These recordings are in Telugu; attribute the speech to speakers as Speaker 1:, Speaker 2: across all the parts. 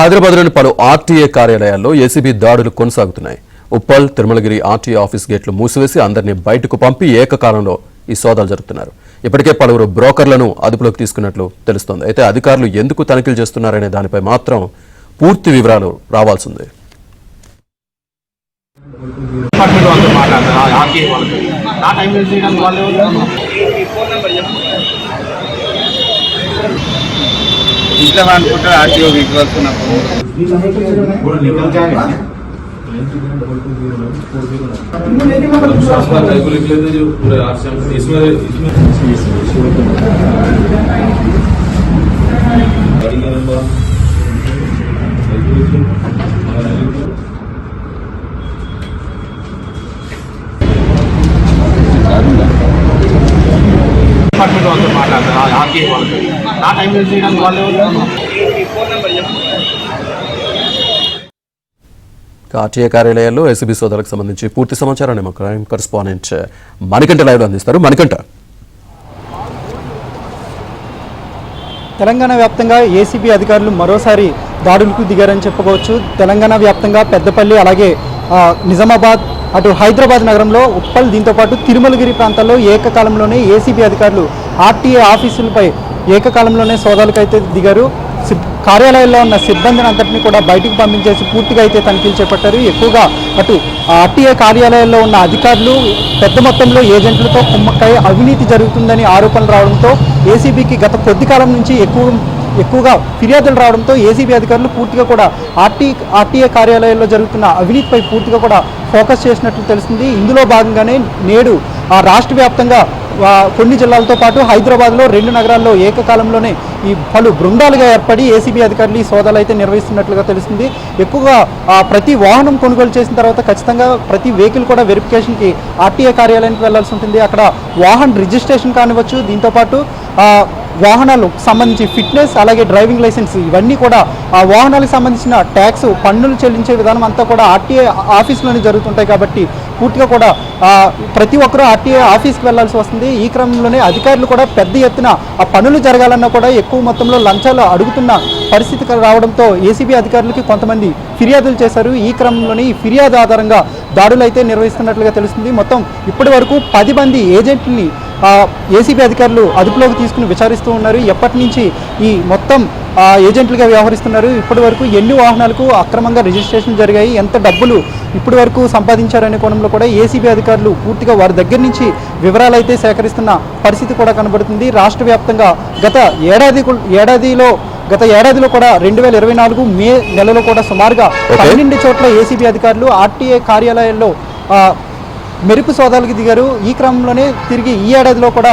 Speaker 1: హైదరాబాద్లోని పలు ఆర్టీఏ కార్యాలయాల్లో ఏసీబీ దాడులు కొనసాగుతున్నాయి. ఉప్పల్, తిరుమలగిరి ఆర్టీఏ ఆఫీస్ గేట్లు మూసివేసి అందరినీ బయటకు పంపి ఏకకాలంలో ఈ సోదాలు జరుపుతున్నారు. ఇప్పటికే పలువురు బ్రోకర్లను అదుపులోకి తీసుకున్నట్లు తెలుస్తోంది. అయితే అధికారులు ఎందుకు తనిఖీలు చేస్తున్నారనే దానిపై మాత్రం పూర్తి వివరాలు రావాల్సిందే.
Speaker 2: इतना कंप्यूटर आरटीओ विजुअल सुना
Speaker 1: ఆర్టీఏ కార్యాలయాల్లో ఏసీబీ సోదాలకు సంబంధించి పూర్తి సమాచారాన్ని మా క్రైమ్ కరెస్పాండెంట్ మణికంఠ లైవ్లో అందిస్తారు. మణికంఠ,
Speaker 3: తెలంగాణ వ్యాప్తంగా ఏసీబీ అధికారులు మరోసారి దాడులకు దిగారని చెప్పుకోవచ్చు. తెలంగాణ వ్యాప్తంగా పెద్దపల్లి, అలాగే నిజామాబాద్, అటు హైదరాబాద్ నగరంలో ఉప్పల్, దీంతోపాటు తిరుమలగిరి ప్రాంతాల్లో ఏకకాలంలోనే ఏసీబీ అధికారులు ఆర్టీఏ ఆఫీసులపై ఏకకాలంలోనే సోదాలకైతే దిగారు. కార్యాలయాల్లో ఉన్న సిబ్బందిని అంతటినీ కూడా బయటికి పంపించేసి పూర్తిగా అయితే తనిఖీలు చేపట్టారు. ఎక్కువగా అటు ఆర్టీఏ కార్యాలయాల్లో ఉన్న అధికారులు పెద్ద మొత్తంలో ఏజెంట్లతో కుమ్మక్కై అవినీతి జరుగుతుందని ఆరోపణలు రావడంతో ఏసీబీకి గత కొద్ది కాలం నుంచి ఎక్కువగా ఫిర్యాదులు రావడంతో ఏసీబీ అధికారులు పూర్తిగా కూడా ఆర్టీఏ కార్యాలయాల్లో జరుగుతున్న అవినీతిపై పూర్తిగా కూడా ఫోకస్ చేసినట్లు తెలుస్తుంది. ఇందులో భాగంగానే నేడు రాష్ట్ర వ్యాప్తంగా కొన్ని జిల్లాలతో పాటు హైదరాబాద్లో 2 నగరాల్లో ఏకకాలంలోనే ఈ పలు బృందాలుగా ఏర్పడి ఏసీబీ అధికారులు ఈ సోదాలు అయితే నిర్వహిస్తున్నట్లుగా తెలుస్తుంది. ఎక్కువగా ప్రతి వాహనం కొనుగోలు చేసిన తర్వాత ఖచ్చితంగా ప్రతి వెహికల్ కూడా వెరిఫికేషన్కి ఆర్టీఏ కార్యాలయానికి వెళ్లాల్సి ఉంటుంది. అక్కడ వాహన రిజిస్ట్రేషన్ కానివచ్చు, దీంతోపాటు వాహనాలకు సంబంధించి ఫిట్నెస్, అలాగే డ్రైవింగ్ లైసెన్స్, ఇవన్నీ కూడా ఆ వాహనాలకు సంబంధించిన ట్యాక్స్, పన్నులు చెల్లించే విధానం అంతా కూడా ఆర్టీఏ ఆఫీస్లోనే జరుగుతుంటాయి. కాబట్టి పూర్తిగా కూడా ప్రతి ఒక్కరూ ఆర్టీఏ ఆఫీస్కి వెళ్లాల్సి వస్తుంది. ఈ క్రమంలోనే అధికారులు కూడా పెద్ద ఎత్తున ఆ పనులు జరగాలన్నా కూడా ఎక్కువ మొత్తంలో లంచాలు అడుగుతున్న పరిస్థితి రావడంతో ఏసీబీ అధికారులకి కొంతమంది ఫిర్యాదులు చేశారు. ఈ క్రమంలోనే ఈ ఫిర్యాదు ఆధారంగా దాడులు అయితే నిర్వహిస్తున్నట్లుగా తెలుస్తుంది. మొత్తం ఇప్పటి వరకు 10 మంది ఏజెంట్లని ఏసీబీ అధికారులు అదుపులోకి తీసుకుని విచారిస్తూ ఉన్నారు. ఎప్పటి నుంచి ఈ మొత్తం ఏజెంట్లుగా వ్యవహరిస్తున్నారు, ఇప్పటి వరకు ఎన్ని వాహనాలకు అక్రమంగా రిజిస్ట్రేషన్ జరిగాయి, ఎంత డబ్బులు ఇప్పటి వరకు సంపాదించారనే కోణంలో కూడా ఏసీబీ అధికారులు పూర్తిగా వారి దగ్గర నుంచి వివరాలు అయితే సేకరిస్తున్న పరిస్థితి కూడా కనబడుతుంది. రాష్ట్ర వ్యాప్తంగా గత ఏడాదిలో కూడా 2024 మే నెలలో కూడా సుమారుగా 12 చోట్ల ఏసీబీ అధికారులు ఆర్టీఏ కార్యాలయాల్లో మెరుపు సోదాలకు దిగారు. ఈ క్రమంలోనే తిరిగి ఈ ఏడాదిలో కూడా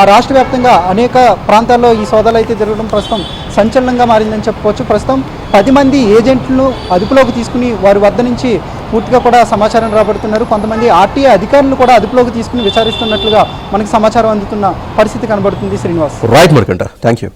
Speaker 3: రాష్ట్ర వ్యాప్తంగా అనేక ప్రాంతాల్లో ఈ సోదాలు అయితే జరగడం ప్రస్తుతం సంచలనంగా మారిందని చెప్పుకోవచ్చు. ప్రస్తుతం 10 మంది ఏజెంట్లను అదుపులోకి తీసుకుని వారి వద్ద నుంచి పూర్తిగా కూడా సమాచారం రాబడుతున్నారు. కొంతమంది ఆర్టీఏ అధికారులను కూడా అదుపులోకి తీసుకుని విచారిస్తున్నట్లుగా మనకి సమాచారం అందుతున్న పరిస్థితి కనబడుతుంది. Srinivas.
Speaker 1: Right Manikanta, thank you.